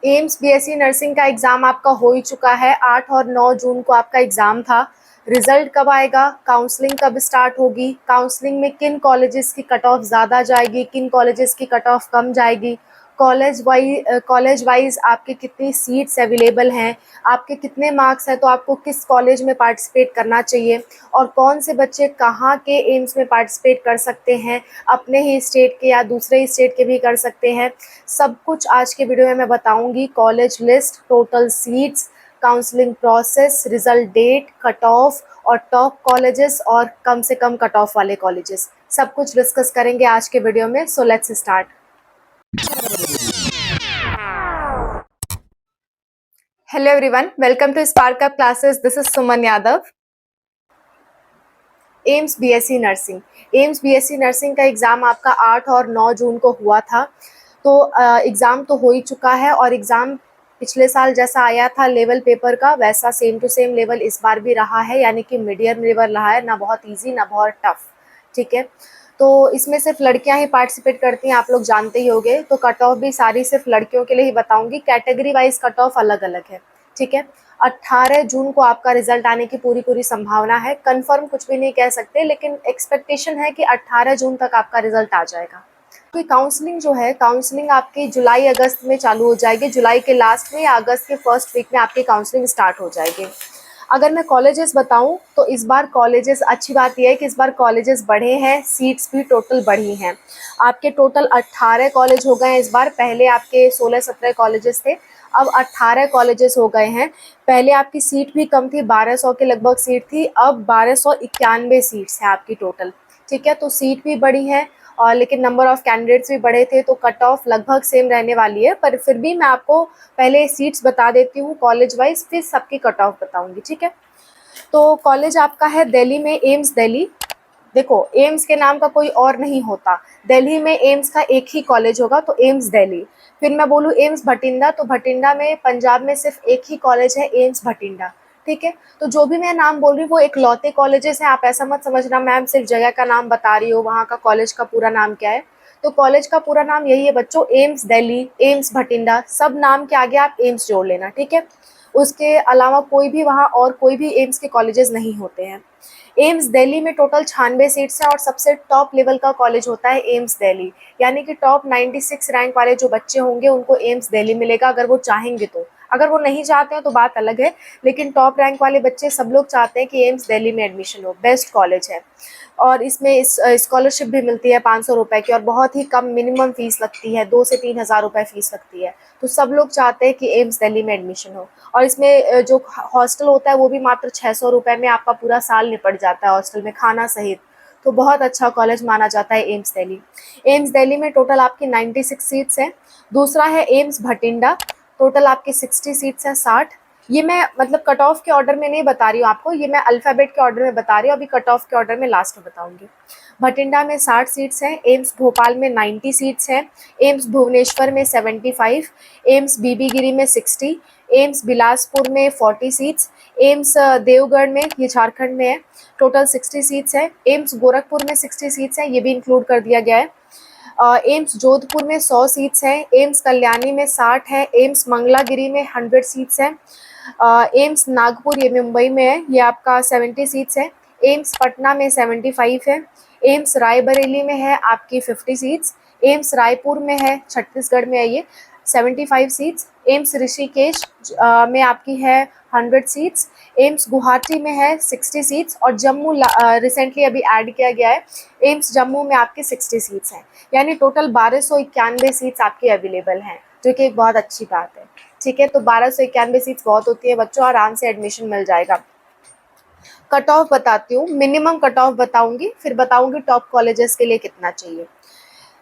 AIIMS BSc nursing का exam आपका हो ही चुका है। 8 और 9 जून को आपका एग्ज़ाम था। रिज़ल्ट कब आएगा, काउंसलिंग कब स्टार्ट होगी, काउंसलिंग में किन कॉलेजेस की कट ऑफ ज़्यादा जाएगी, किन कॉलेजेस की कट ऑफ कम जाएगी, कॉलेज वाइज आपके कितनी सीट्स अवेलेबल हैं, आपके कितने मार्क्स हैं तो आपको किस कॉलेज में पार्टिसिपेट करना चाहिए, और कौन से बच्चे कहाँ के एम्स में पार्टिसिपेट कर सकते हैं, अपने ही स्टेट के या दूसरे स्टेट के भी कर सकते हैं। सब कुछ आज के वीडियो में मैं बताऊंगी। College list, total seats, counselling process, result date, cut off और टॉप कॉलेजेस और कम से कम कट ऑफ वाले कॉलेजेस, सब कुछ डिस्कस करेंगे आज के वीडियो में। So let's start. Hello everyone, welcome to Spark Up Classes. This is Suman Yadav. AIIMS BSc nursing, AIIMS BSc nursing का एग्ज़ाम आपका 8 और 9 जून को हुआ था। तो एग्ज़ाम तो हो ही चुका है और एग्ज़ाम पिछले साल जैसा आया था लेवल पेपर का, वैसा सेम टू सेम लेवल इस बार भी रहा है, यानी कि मीडियम लेवल रहा है, ना बहुत इजी ना बहुत टफ। ठीक है, तो इसमें सिर्फ लड़कियां ही पार्टिसिपेट करती हैं, आप लोग जानते ही होंगे। तो कट ऑफ भी सारी सिर्फ लड़कियों के लिए ही बताऊंगी, कैटेगरी वाइज कट ऑफ अलग अलग है। ठीक है, 18 जून को आपका रिजल्ट आने की पूरी संभावना है। कंफर्म कुछ भी नहीं कह सकते, लेकिन एक्सपेक्टेशन है कि 18 जून तक आपका रिजल्ट आ जाएगा। तो काउंसलिंग जो है, काउंसलिंग आपकी जुलाई अगस्त में चालू हो जाएगी। जुलाई के लास्ट में या अगस्त के फर्स्ट वीक में आपकी काउंसलिंग स्टार्ट हो जाएगी। अगर मैं कॉलेजेस बताऊं तो इस बार कॉलेजेस, अच्छी बात यह है कि इस बार कॉलेजेस बढ़े हैं, सीट्स भी टोटल बढ़ी हैं। आपके टोटल 18 कॉलेज हो गए हैं इस बार। पहले आपके 16-17 कॉलेजेस थे, अब 18 कॉलेजेस हो गए हैं। पहले आपकी सीट भी कम थी, 1200 के लगभग सीट थी, अब 1291 सीट्स हैं आपकी टोटल। ठीक है, तो सीट भी बढ़ी है और लेकिन नंबर ऑफ कैंडिडेट्स भी बढ़े थे, तो कट ऑफ लगभग सेम रहने वाली है। पर फिर भी मैं आपको पहले सीट्स बता देती हूँ कॉलेज वाइज, फिर सबकी कट ऑफ बताऊंगी। ठीक है, तो कॉलेज आपका है दिल्ली में, एम्स दिल्ली। देखो, एम्स के नाम का कोई और नहीं होता, दिल्ली में एम्स का एक ही कॉलेज होगा, तो एम्स दिल्ली। फिर मैं बोलूँ एम्स भटिंडा, तो भटिंडा में पंजाब में सिर्फ एक ही कॉलेज है, एम्स भटिंडा। ठीक है, तो जो भी मैं नाम बोल रही हूँ वो इकलौते कॉलेजेस हैं, आप ऐसा मत समझना मैम सिर्फ जगह का नाम बता रही हो, वहाँ का कॉलेज का पूरा नाम क्या है। तो कॉलेज का पूरा नाम यही है बच्चों, एम्स दिल्ली, एम्स भटिंडा, सब नाम के आगे आप एम्स जोड़ लेना। ठीक है, उसके अलावा कोई भी वहाँ और कोई भी एम्स के कॉलेजेस नहीं होते हैं। एम्स दिल्ली में टोटल 96 सीट्स हैं और सबसे टॉप लेवल का कॉलेज होता है एम्स दिल्ली, यानी कि टॉप 96 रैंक वाले जो बच्चे होंगे उनको एम्स दिल्ली मिलेगा, अगर वो चाहेंगे तो। अगर वो नहीं चाहते हैं तो बात अलग है, लेकिन टॉप रैंक वाले बच्चे सब लोग चाहते हैं कि एम्स दिल्ली में एडमिशन हो। बेस्ट कॉलेज है और इसमें स्कॉलरशिप भी मिलती है 500 रुपये की, और बहुत ही कम मिनिमम फीस लगती है, 2 से 3 हज़ार रुपये फीस लगती है। तो सब लोग चाहते हैं कि एम्स दिल्ली में एडमिशन हो। और इसमें जो हॉस्टल होता है वो भी मात्र 600 रुपये में आपका पूरा साल निपट जाता है, हॉस्टल में खाना सहित। तो बहुत अच्छा कॉलेज माना जाता है एम्स दिल्ली। एम्स दिल्ली में टोटल आपकी 96 सीट्स हैं। दूसरा है एम्स भटिंडा, टोटल आपकी 60 सीट्स हैं, 60। ये मैं मतलब कट ऑफ के ऑर्डर में नहीं बता रही हूँ आपको, ये मैं अल्फ़ाबेट के ऑर्डर में बता रही हूँ, अभी कट ऑफ के ऑर्डर में लास्ट में बताऊंगी। भटिंडा में 60 सीट्स हैं, एम्स भोपाल में 90 सीट्स हैं, एम्स भुवनेश्वर में 75, एम्स बीबी गिरी में 60, एम्स बिलासपुर में 40 सीट्स, एम्स देवगढ़ में, ये झारखंड में है, टोटल 60 सीट्स हैं। एम्स गोरखपुर में 60 सीट्स हैं, ये भी इंक्लूड कर दिया गया है। एम्स जोधपुर में 100 सीट्स हैं, एम्स कल्याणी में 60 है, एम्स मंगलागिरी में 100 सीट्स हैं, एम्स नागपुर, ये मुंबई में है, ये आपका 70 सीट्स है, एम्स पटना में 75 है, एम्स रायबरेली में है आपकी 50 सीट्स, एम्स रायपुर में है, छत्तीसगढ़ में है ये, 75 सीट्स, एम्स ऋषिकेश में आपकी है 100 सीट्स, एम्स गुवाहाटी में है 60 सीट्स, और जम्मू रिसेंटली अभी ऐड किया गया है, एम्स जम्मू में आपकी 60 सीट्स हैं। यानी टोटल 1291 सीट्स आपकी अवेलेबल हैं, जो कि एक बहुत अच्छी बात है। ठीक है, तो 1291 सीट्स बहुत होती है बच्चों, आराम से एडमिशन मिल जाएगा। कट ऑफ बताती हूँ, मिनिमम कट ऑफ बताऊंगी, फिर बताऊंगी टॉप कॉलेजेस के लिए कितना चाहिए।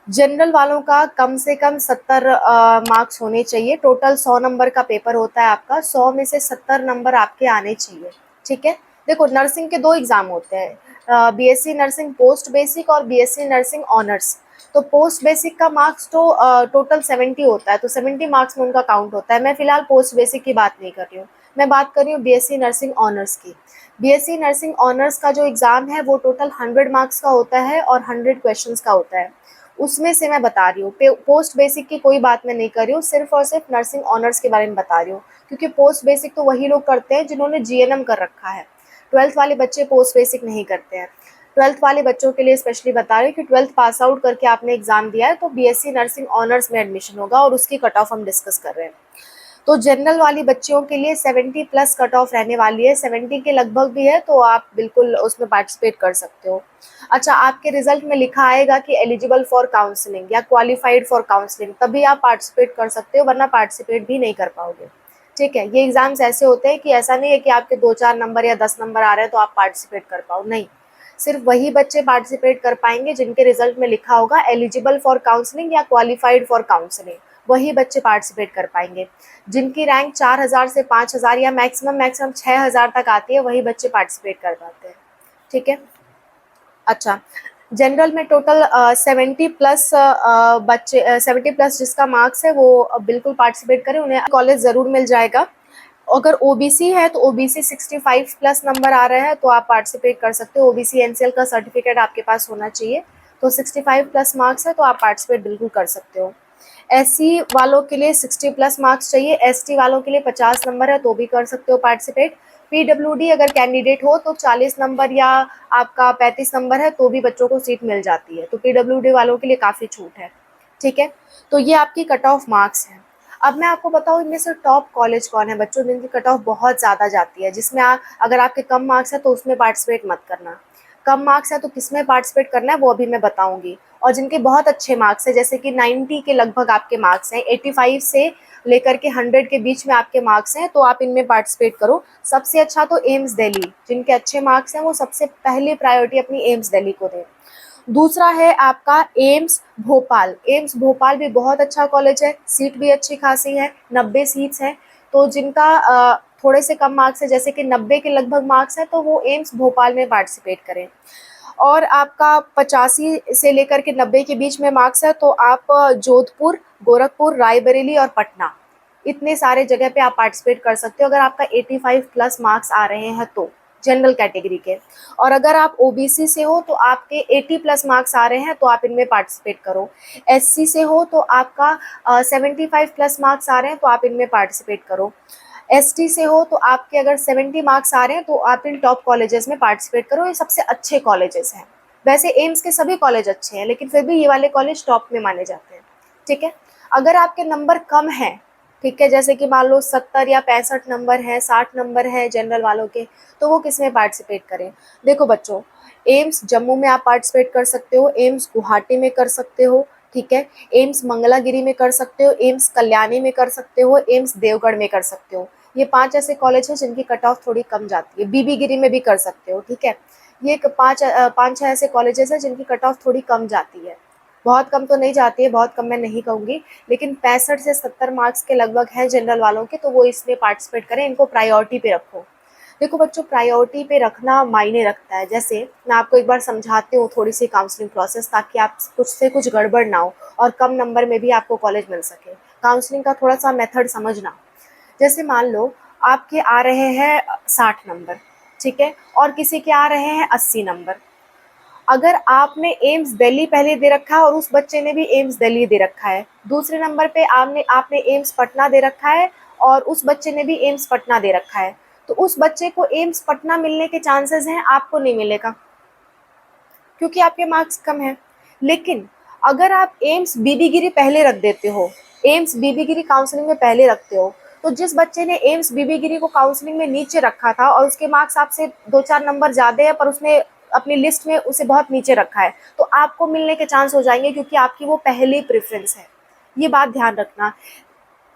जनरल वालों का कम से कम 70 मार्क्स होने चाहिए। टोटल 100 नंबर का पेपर होता है आपका, 100 में से 70 नंबर आपके आने चाहिए। ठीक है, देखो नर्सिंग के 2 एग्ज़ाम होते हैं, बीएससी नर्सिंग पोस्ट बेसिक और बीएससी नर्सिंग ऑनर्स। तो पोस्ट बेसिक का मार्क्स तो टोटल 70 होता है, तो 70 मार्क्स में उनका काउंट होता है। मैं फिलहाल पोस्ट बेसिक की बात नहीं कर रही हूँ, मैं बात कर रही हूँ बीएससी नर्सिंग ऑनर्स की। बीएससी नर्सिंग ऑनर्स का जो एग्ज़ाम है वो टोटल 100 मार्क्स का होता है और 100 क्वेश्चंस का होता है। उसमें से मैं बता रही हूँ। पोस्ट बेसिक की कोई बात मैं नहीं कर रही हूँ, सिर्फ और सिर्फ नर्सिंग ऑनर्स के बारे में बता रही हूँ, क्योंकि पोस्ट बेसिक तो वही लोग करते हैं जिन्होंने जीएनएम कर रखा है। 12th वाले बच्चे पोस्ट बेसिक नहीं करते हैं। 12th वाले बच्चों के लिए स्पेशली बता रही हूँ कि 12th पास आउट करके आपने एग्जाम दिया है तो बीएससी नर्सिंग ऑनर्स में एडमिशन होगा, और उसकी कट ऑफ हम डिस्कस कर रहे हैं। तो जनरल वाली बच्चियों के लिए 70 प्लस कट ऑफ रहने वाली है, 70 के लगभग भी है, तो आप बिल्कुल उसमें पार्टिसिपेट कर सकते हो। अच्छा, आपके रिजल्ट में लिखा आएगा कि एलिजिबल फॉर काउंसलिंग या क्वालिफाइड फॉर काउंसलिंग, तभी आप पार्टिसिपेट कर सकते हो, वरना पार्टिसिपेट भी नहीं कर पाओगे। ठीक है, ये एग्जाम्स ऐसे होते हैं कि ऐसा नहीं है कि आपके 2-4 नंबर या 10 नंबर आ रहे हैं तो आप पार्टिसिपेट कर पाओ, नहीं। सिर्फ वही बच्चे पार्टिसिपेट कर पाएंगे जिनके रिजल्ट में लिखा होगा एलिजिबल फॉर काउंसलिंग या क्वालिफाइड फॉर काउंसलिंग, वही बच्चे पार्टिसिपेट कर पाएंगे। जिनकी रैंक 4000 से 5000 या मैक्सिमम 6000 तक आती है, वही बच्चे पार्टिसिपेट कर पाते हैं। ठीक है। अच्छा, जनरल में टोटल 70 प्लस बच्चे 70 प्लस जिसका मार्क्स है वो बिल्कुल पार्टिसिपेट करें, उन्हें कॉलेज ज़रूर मिल जाएगा। अगर ओबीसी है तो ओबीसी 65 प्लस नंबर आ रहे हैं तो आप पार्टिसिपेट कर सकते हो। ओबीसी एनसीएल का सर्टिफिकेट आपके पास होना चाहिए, तो 65 प्लस मार्क्स है तो आप पार्टिसिपेट बिल्कुल कर सकते हो। एससी वालों के लिए 60 प्लस मार्क्स चाहिए, एसटी वालों के लिए 50 नंबर है तो भी कर सकते हो पार्टिसिपेट। पीडब्ल्यूडी अगर कैंडिडेट हो तो 40 नंबर या आपका 35 नंबर है तो भी बच्चों को सीट मिल जाती है, तो पीडब्ल्यूडी वालों के लिए काफ़ी छूट है। ठीक है, तो ये आपकी कट ऑफ मार्क्स है। अब मैं आपको बताऊँ इनमें से टॉप कॉलेज कौन है बच्चों जिनकी कट ऑफ बहुत ज़्यादा जाती है, जिसमें अगर आपके कम मार्क्स है तो उसमें पार्टिसिपेट मत करना। कम मार्क्स है तो किस में पार्टिसिपेट करना है वो अभी मैं बताऊंगी। और जिनके बहुत अच्छे मार्क्स है, जैसे कि 90 के लगभग आपके मार्क्स हैं, 85 से लेकर के 100 के बीच में आपके मार्क्स हैं, तो आप इनमें पार्टिसिपेट करो। सबसे अच्छा तो एम्स दिल्ली, जिनके अच्छे मार्क्स हैं वो सबसे पहले प्रायोरिटी अपनी एम्स दिल्ली को दें। दूसरा है आपका एम्स भोपाल। एम्स भोपाल भी बहुत अच्छा कॉलेज है, सीट भी अच्छी खासी है, 90 सीट्स हैं। तो जिनका थोड़े से कम मार्क्स है, जैसे कि 90 के लगभग मार्क्स हैं, तो वो एम्स भोपाल में पार्टिसिपेट करें। और आपका 85 से लेकर के 90 के बीच में मार्क्स है तो आप जोधपुर, गोरखपुर, रायबरेली और पटना, इतने सारे जगह पे आप पार्टिसिपेट कर सकते हो अगर आपका 85 प्लस मार्क्स आ रहे हैं तो, जनरल कैटेगरी के। और अगर आप ओबीसी से हो तो आपके 80 प्लस मार्क्स आ रहे हैं तो आप इनमें पार्टिसिपेट करो। एससी से हो तो आपका 75 प्लस मार्क्स आ रहे हैं तो आप इनमें पार्टिसिपेट करो। एसटी से हो तो आपके अगर 70 मार्क्स आ रहे हैं तो आप इन टॉप कॉलेजेस में पार्टिसिपेट करो, ये सबसे अच्छे कॉलेजेस हैं। वैसे एम्स के सभी कॉलेज अच्छे हैं, लेकिन फिर भी ये वाले कॉलेज टॉप में माने जाते हैं। ठीक है, अगर आपके नंबर कम हैं, ठीक है, जैसे कि मान लो 70 या 65 नंबर है, 60 नंबर है जनरल वालों के, तो वो किस में पार्टिसिपेट करें। देखो बच्चों, एम्स जम्मू में आप पार्टिसिपेट कर सकते हो, एम्स गुवाहाटी में कर सकते हो, ठीक है, एम्स मंगलागिरी में कर सकते हो, एम्स कल्याणी में कर सकते हो, एम्स देवगढ़ में कर सकते हो। ये 5 ऐसे कॉलेज हैं जिनकी कट ऑफ थोड़ी कम जाती है। बीबी गिरी में भी कर सकते हो। ठीक है, ये 5-6 ऐसे कॉलेजेस हैं जिनकी कट ऑफ थोड़ी कम जाती है, बहुत कम तो नहीं जाती है, बहुत कम मैं नहीं कहूँगी, लेकिन 65 से 70 मार्क्स के लगभग हैं जनरल वालों के, तो वो इसमें पार्टिसिपेट करें, इनको प्रायोरिटी पे रखो। देखो बच्चों, प्रायोरिटी पे रखना मायने रखता है। जैसे मैं आपको एक बार समझाती हूँ थोड़ी सी काउंसलिंग प्रोसेस, ताकि आप कुछ से कुछ गड़बड़ ना हो और कम नंबर में भी आपको कॉलेज मिल सके। काउंसलिंग का थोड़ा सा मेथड समझना। जैसे मान लो आपके आ रहे हैं 60 नंबर, ठीक है, और किसी के आ रहे हैं 80 नंबर। अगर आपने एम्स दिल्ली पहले दे रखा है और उस बच्चे ने भी एम्स दिल्ली दे रखा है, दूसरे नंबर पे आपने आपने एम्स पटना दे रखा है और उस बच्चे ने भी एम्स पटना दे रखा है, तो उस बच्चे को एम्स पटना मिलने के चांसेस हैं, आपको नहीं मिलेगा, क्योंकि आपके मार्क्स कम हैं। लेकिन अगर आप एम्स बीबी गिरी पहले रख देते हो, एम्स बीबी गिरी काउंसलिंग में पहले रखते हो, तो जिस बच्चे ने एम्स बीबी गिरी को काउंसलिंग में नीचे रखा था और उसके मार्क्स आपसे 2-4 नंबर ज़्यादा है, पर उसने अपनी लिस्ट में उसे बहुत नीचे रखा है, तो आपको मिलने के चांस हो जाएंगे, क्योंकि आपकी वो पहली प्रेफरेंस है। ये बात ध्यान रखना।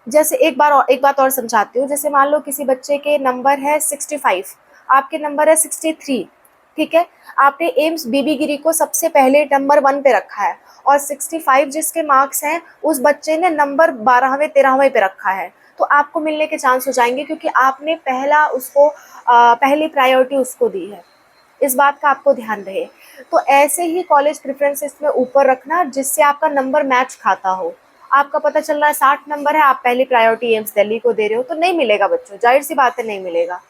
जैसे एक बात और समझाती हूँ। जैसे मान लो किसी बच्चे के नंबर है 65, आपके नंबर है 63, ठीक है, आपने एम्स बीबी गिरी को सबसे पहले नंबर 1 पे रखा है, और 65 जिसके मार्क्स हैं उस बच्चे ने नंबर 12वें 13वें पे रखा है, तो आपको मिलने के चांस हो जाएंगे, क्योंकि आपने पहली प्रायोरिटी उसको दी है। इस बात का आपको ध्यान रहे। तो ऐसे ही कॉलेज प्रेफरेंसेस में ऊपर रखना, जिससे आपका नंबर मैच खाता हो। आपका पता चल रहा है 60 नंबर है, आप पहली प्रायोरिटी एम्स दिल्ली को दे रहे हो, तो नहीं मिलेगा बच्चों, जाहिर सी बात है नहीं मिलेगा।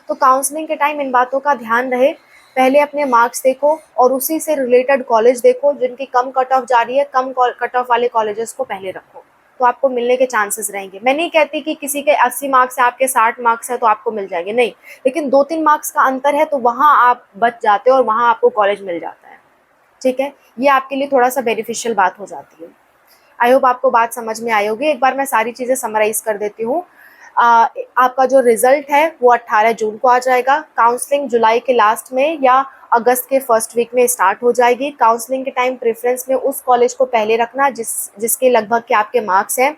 तो काउंसलिंग के टाइम इन बातों का ध्यान रहे। पहले अपने मार्क्स देखो और उसी से रिलेटेड कॉलेज देखो, जिनकी कम कट ऑफ जा रही है, कम कट ऑफ वाले कॉलेजेस को पहले रखो, तो आपको मिलने के चांसेस रहेंगे। मैं नहीं कहती कि किसी के 80 मार्क्स है, आपके 60 मार्क्स है तो आपको मिल जाएंगे, नहीं, लेकिन 2-3 मार्क्स का अंतर है तो वहाँ आप बच जाते हो और वहाँ आपको कॉलेज मिल जाता है। ठीक है, ये आपके लिए थोड़ा सा बेनिफिशियल बात हो जाती है। आई होप आपको बात समझ में आई होगी। एक बार मैं सारी चीज़ें समराइज़ कर देती हूँ। आपका जो रिज़ल्ट है वो 18 जून को आ जाएगा। काउंसलिंग जुलाई के लास्ट में या अगस्त के फर्स्ट वीक में स्टार्ट हो जाएगी। काउंसलिंग के टाइम प्रेफरेंस में उस कॉलेज को पहले रखना जिसके लगभग के आपके मार्क्स हैं।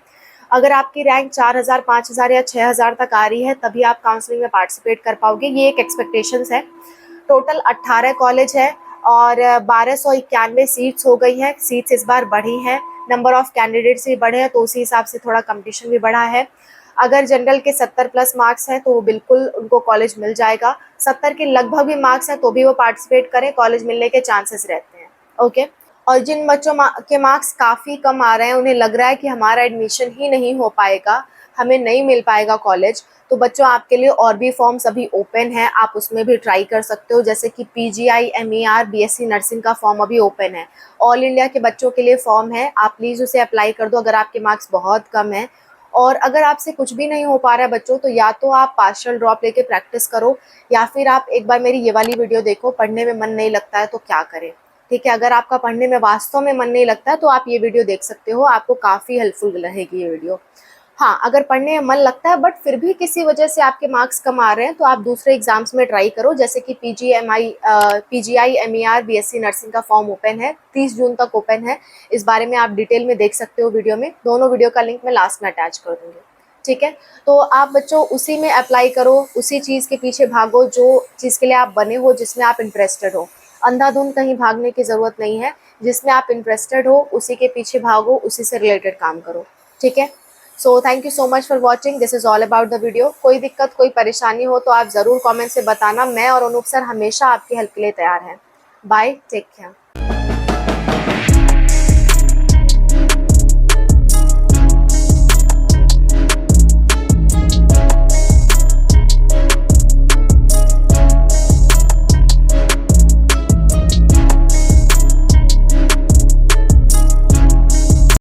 अगर आपकी रैंक 4000, 5000 या 6000 तक आ रही है तभी आप काउंसलिंग में पार्टिसिपेट कर पाओगे, ये एक एक्सपेक्टेशंस है। टोटल 18 कॉलेज है और 1291 सीट्स हो गई हैं। सीट्स इस बार बढ़ी हैं, नंबर ऑफ कैंडिडेट्स भी बढ़े हैं, तो उसी हिसाब से थोड़ा कंपटीशन भी बढ़ा है। अगर जनरल के 70 प्लस मार्क्स हैं तो वो बिल्कुल उनको कॉलेज मिल जाएगा। 70 के लगभग भी मार्क्स हैं तो भी वो पार्टिसिपेट करें, कॉलेज मिलने के चांसेस रहते हैं। ओके, और जिन बच्चों के मार्क्स काफ़ी कम आ रहे हैं, उन्हें लग रहा है कि हमारा एडमिशन ही नहीं हो पाएगा, हमें नहीं मिल पाएगा कॉलेज, तो बच्चों आपके लिए और भी फॉर्म्स अभी ओपन है, आप उसमें भी ट्राई कर सकते हो। जैसे कि PGI MER BSc नर्सिंग का फॉर्म अभी ओपन है, ऑल इंडिया के बच्चों के लिए फॉर्म है, आप प्लीज़ उसे अप्लाई कर दो अगर आपके मार्क्स बहुत कम हैं। और अगर आपसे कुछ भी नहीं हो पा रहा है बच्चों, तो या तो आप पार्शियल ड्रॉप लेके प्रैक्टिस करो, या फिर आप एक बार मेरी ये वाली वीडियो देखो, पढ़ने में मन नहीं लगता है तो क्या करें। ठीक है, अगर आपका पढ़ने में वास्तव में मन नहीं लगता है तो आप ये वीडियो देख सकते हो, आपको काफ़ी हेल्पफुल रहेगी ये वीडियो। हाँ, अगर पढ़ने में मन लगता है बट फिर भी किसी वजह से आपके मार्क्स कम आ रहे हैं तो आप दूसरे एग्जाम्स में ट्राई करो, जैसे कि PGI MER BSc नर्सिंग का फॉर्म ओपन है, 30 जून तक ओपन है। इस बारे में आप डिटेल में देख सकते हो वीडियो में, दोनों वीडियो का लिंक मैं लास्ट में अटैच कर दूँगी। ठीक है, तो आप बच्चों उसी में अप्लाई करो, उसी चीज़ के पीछे भागो जो चीज़ के लिए आप बने हो, जिसमें आप इंटरेस्टेड हो। अंधाधुंध कहीं भागने की ज़रूरत नहीं है, जिसमें आप इंटरेस्टेड हो उसी के पीछे भागो, उसी से रिलेटेड काम करो। ठीक है, so thank you so much for watching, this is all about the video. कोई दिक्कत, कोई परेशानी हो तो आप ज़रूर कमेंट से बताना, मैं और अनूप सर हमेशा आपकी हेल्प के लिए तैयार हैं। Bye, take care.